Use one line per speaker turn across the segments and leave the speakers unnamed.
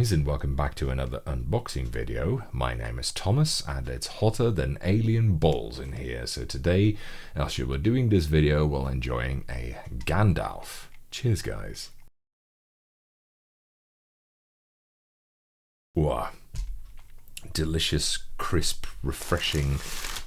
guys, and welcome back to another unboxing video. My name is Thomas and it's hotter than alien balls in here. So today, as you were doing this video while enjoying a Gandalf. Cheers guys. Wow. Delicious, crisp, refreshing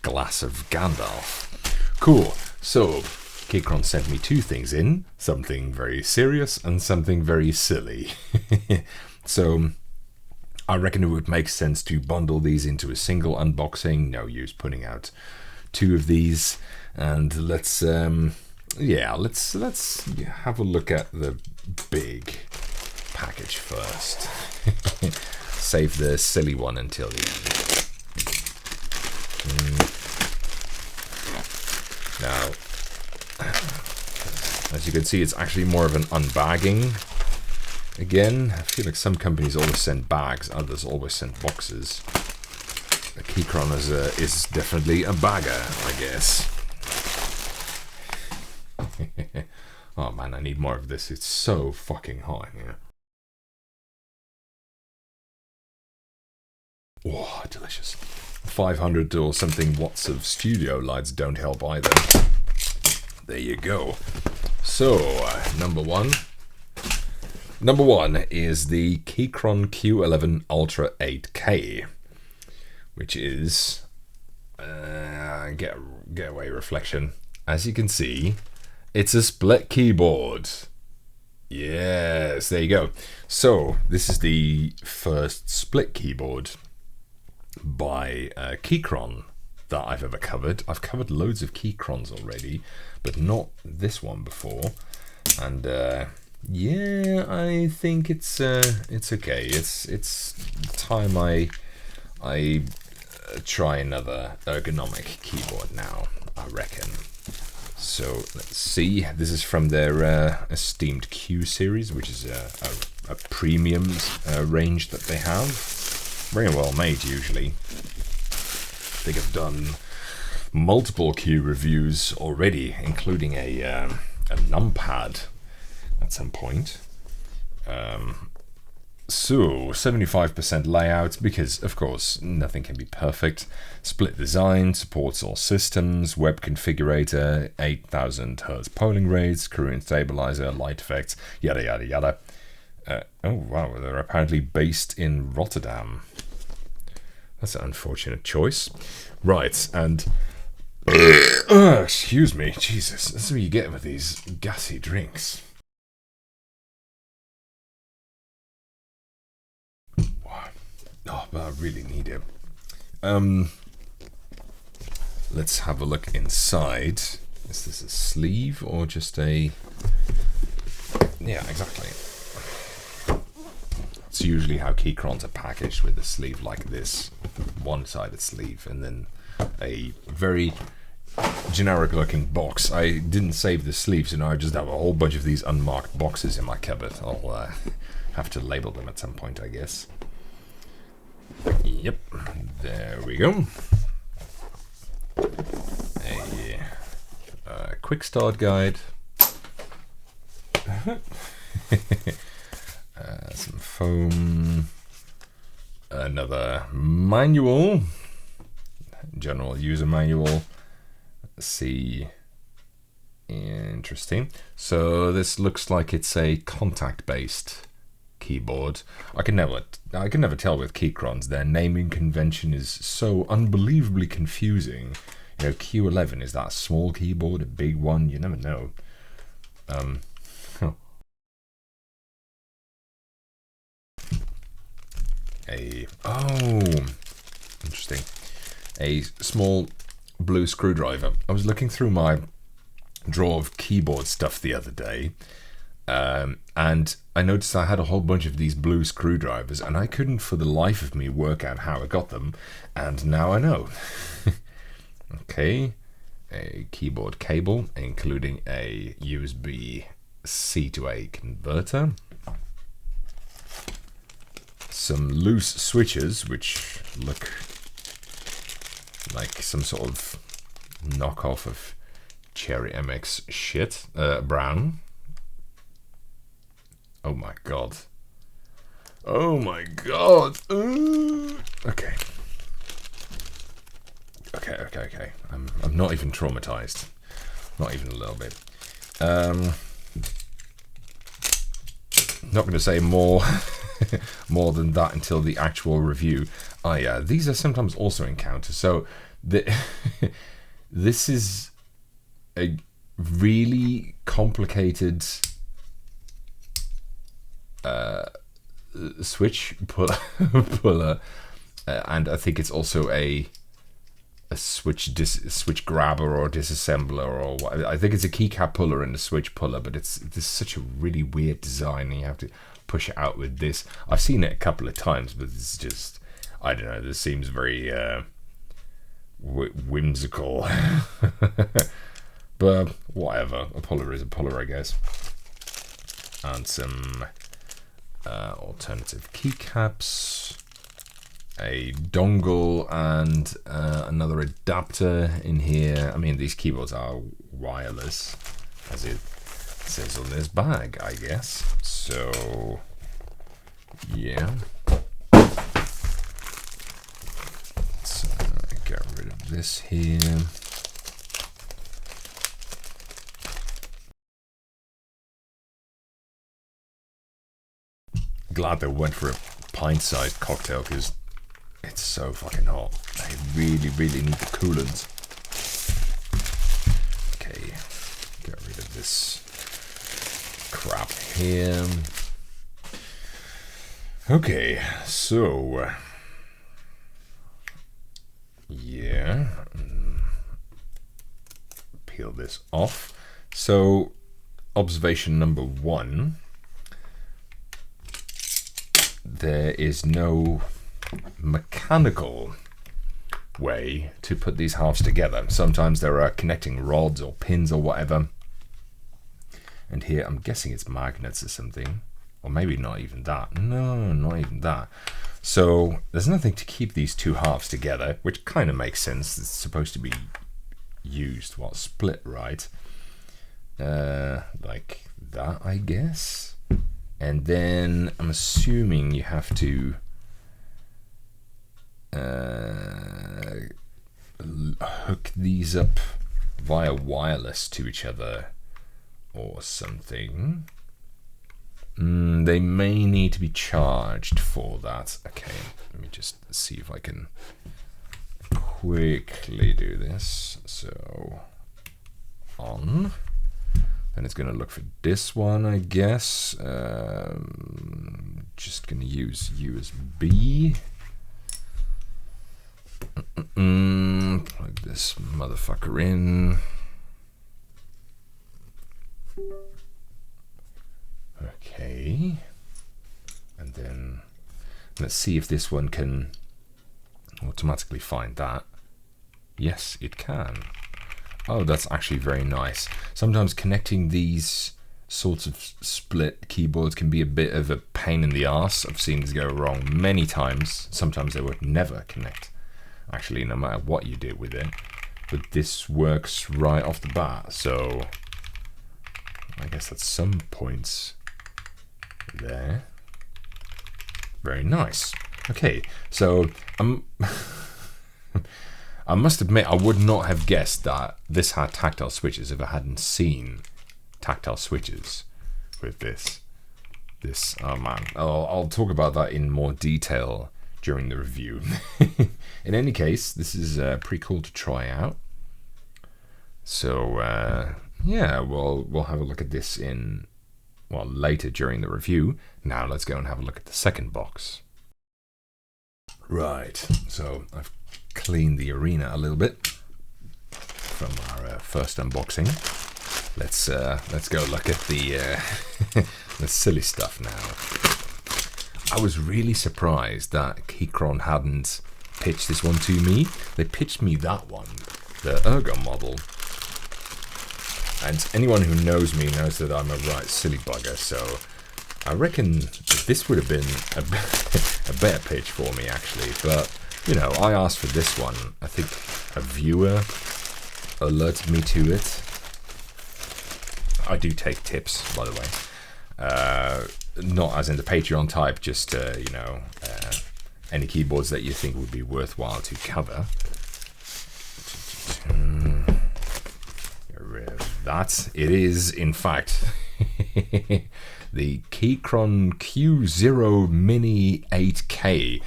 glass of Gandalf. Cool. So Keychron sent me two things in, something very serious and something very silly. So I reckon it would make sense to bundle these into a single unboxing. No use putting out two of these. And let's have a look at the big package first. Save the silly one until the end. Now, as you can see, it's actually more of an unbagging. Again, I feel like some companies always send bags, others always send boxes. The Keychron is definitely a bagger, I guess. Oh man, I need more of this. It's so fucking hot in here. Oh, delicious. 500 or something watts of studio lights don't help either. There you go. So, number one is the Keychron Q11 Ultra 8K, which is getaway reflection. As you can see, it's a split keyboard. Yes, there you go. So this is the first split keyboard by Keychron that I've ever covered. I've covered loads of Keychrons already, but not this one before. And yeah, I think it's okay. It's time I try another ergonomic keyboard now, I reckon. So let's see. This is from their esteemed Q series, which is a premium range that they have. Very well made usually. I think I've done multiple Q reviews already, including a numpad at some point. So 75% layout, because of course nothing can be perfect. Split design, supports all systems, web configurator, 8000 Hz polling rates, current stabilizer, light effects, yada yada yada. Oh wow, they're apparently based in Rotterdam. That's an unfortunate choice. Right, and excuse me, Jesus, that's what you get with these gassy drinks. Oh, but I really need it. Let's have a look inside. Is this a sleeve or just a... Yeah, exactly. It's usually how Keychrons are packaged, with a sleeve like this, one-sided sleeve, and then a very generic looking box. I didn't save the sleeves, so now I just have a whole bunch of these unmarked boxes in my cupboard. I'll have to label them at some point, I guess. Yep, there we go. A quick start guide. Some foam. Another manual. General user manual. Let's see. Interesting. So this looks like it's a contact-based keyboard. I can never tell with Keychrons. Their naming convention is so unbelievably confusing. You know, Q11, is that a small keyboard, a big one? You never know. Interesting. A small blue screwdriver. I was looking through my drawer of keyboard stuff the other day, and I noticed I had a whole bunch of these blue screwdrivers, and I couldn't for the life of me work out how I got them, and now I know. Okay, a keyboard cable, including a USB-C to A converter. Some loose switches, which look like some sort of knockoff of Cherry MX shit. Brown. Oh my god. Oh my god. Okay. Okay. I'm not even traumatized. Not even a little bit. Not going to say more more than that until the actual review. Oh yeah, these are sometimes also encounters. So this is a really complicated switch puller, and I think it's also a switch grabber or disassembler or what. I think it's a keycap puller and a switch puller, but it's such a really weird design, and you have to push it out with this. I've seen it a couple of times, but it's just, I don't know, this seems very whimsical. But whatever, a puller is a puller, I guess. And some alternative keycaps, a dongle, and another adapter in here. I mean, these keyboards are wireless, as it says on this bag, I guess. So, yeah. Let's get rid of this here. Glad they went for a pint-sized cocktail, because it's so fucking hot. I really, really need the coolant. Okay, get rid of this crap here. Okay, so yeah, peel this off. So observation number 1. There is no mechanical way to put these halves together. Sometimes there are connecting rods or pins or whatever. And here I'm guessing it's magnets or something. Or maybe not even that. No, not even that. So there's nothing to keep these two halves together, which kind of makes sense. It's supposed to be used while split, right? Like that, I guess. And then I'm assuming you have to hook these up via wireless to each other or something. They may need to be charged for that. Okay, let me just see if I can quickly do this. So, on. And it's going to look for this one, I guess. Just going to use USB. Plug this motherfucker in. Okay. And then let's see if this one can automatically find that. Yes, it can. Oh, that's actually very nice. Sometimes connecting these sorts of split keyboards can be a bit of a pain in the arse. I've seen this go wrong many times. Sometimes they would never connect, actually, no matter what you did with it. But this works right off the bat, so I guess that's some points there. Very nice. Okay, so I must admit, I would not have guessed that this had tactile switches if I hadn't seen tactile switches with this. Oh man, I'll talk about that in more detail during the review. In any case, this is pretty cool to try out. So yeah, we'll have a look at this later during the review. Now let's go and have a look at the second box. Right, so I've cleaned the arena a little bit from our first unboxing. Let's go look at the the silly stuff now. I was really surprised that Keychron hadn't pitched this one to me. They pitched me that one, the ergo model. And anyone who knows me knows that I'm a right silly bugger, so I reckon this would have been a better pitch for me, actually. But, you know, I asked for this one. I think a viewer alerted me to it. I do take tips, by the way. not as in the Patreon type, just you know, any keyboards that you think would be worthwhile to cover. Get rid of that. It is, in fact, the Keychron Q0 Mini 8K.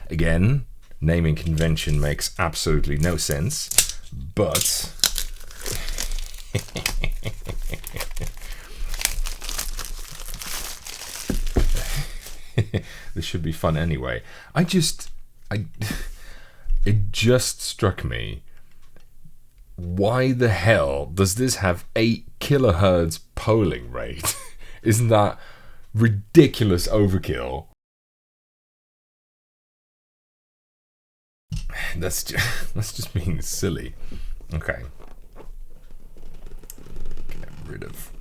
Again, naming convention makes absolutely no sense, but this should be fun anyway. It just struck me, why the hell does this have 8 kilohertz polling rate? Isn't that ridiculous overkill? That's just being silly. Okay. Get rid of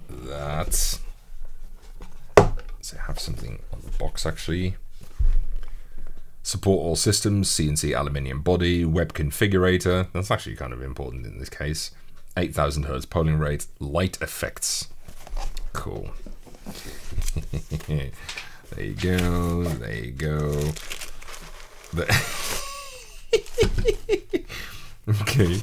that. So I have something on the box actually. Support all systems, CNC aluminium body, web configurator. That's actually kind of important in this case. 8,000 hertz polling rate, light effects. Cool. There you go. There you go. Okay.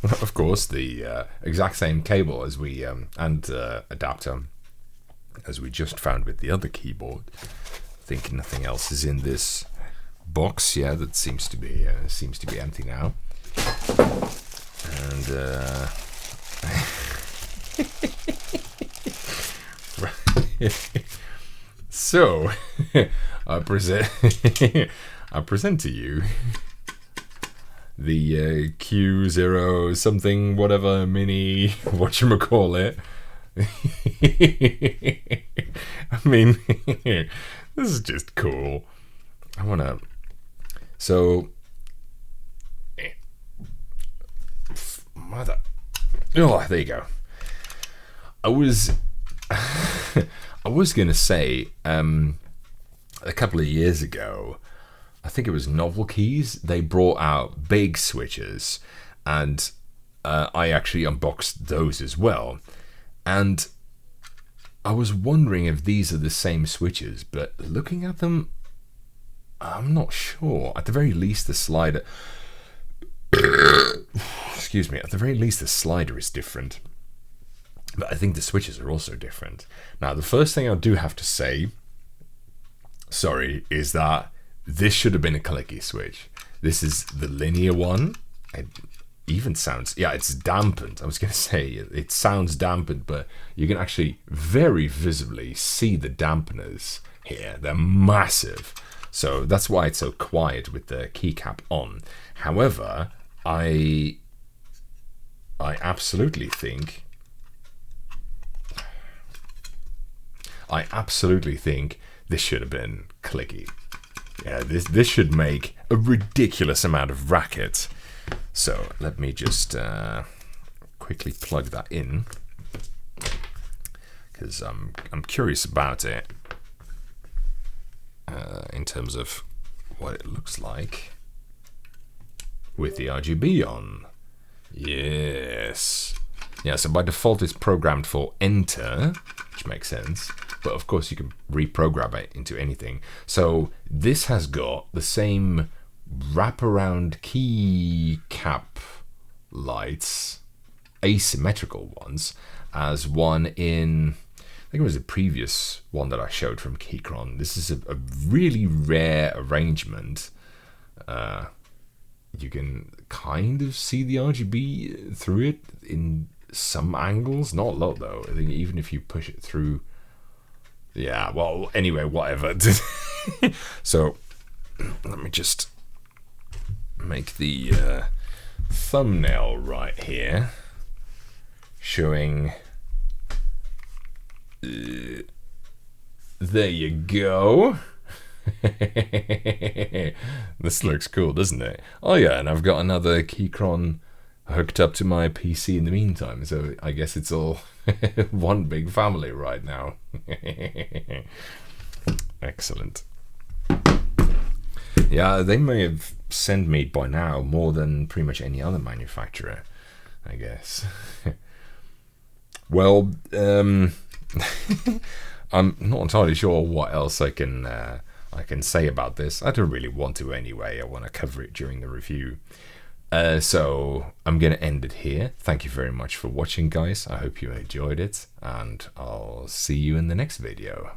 Of course, the exact same cable as we and adapter as we just found with the other keyboard. I think nothing else is in this box. Yeah, that seems to be empty now. And so I present to you the Q0 something whatever mini whatchamacallit. I mean, this is just cool. I wanna. So, mother. Oh, there you go. I was gonna say a couple of years ago, I think it was Novel Keys, they brought out big switches, and I actually unboxed those as well. And I was wondering if these are the same switches, but looking at them, I'm not sure. At the very least, the slider... Excuse me. At the very least, the slider is different. But I think the switches are also different. Now, the first thing I do have to say, sorry, is that this should have been a clicky switch. This is the linear one. It even sounds, yeah, it's dampened. I was going to say it sounds dampened, but you can actually very visibly see the dampeners here. They're massive. So that's why it's so quiet with the keycap on. However, I absolutely think this should have been clicky. Yeah, this should make a ridiculous amount of racket. So let me just quickly plug that in, because I'm curious about it in terms of what it looks like with the RGB on. Yes. Yeah, so by default it's programmed for enter, which makes sense. But of course you can reprogram it into anything. So this has got the same wraparound keycap lights, asymmetrical ones, as one in, I think it was a previous one that I showed from Keychron. This is a really rare arrangement. You can kind of see the RGB through it in some angles, not a lot though. I think even if you push it through, yeah, well, anyway, whatever. So let me just make the thumbnail right here showing, there you go. This looks cool, doesn't it? Oh yeah, and I've got another Keychron hooked up to my PC in the meantime, so I guess it's all one big family right now. Excellent. Yeah, they may have sent me by now more than pretty much any other manufacturer, I guess. Well, I'm not entirely sure what else I can say about this. I don't really want to anyway. I want to cover it during the review. So I'm going to end it here. Thank you very much for watching, guys. I hope you enjoyed it, and I'll see you in the next video.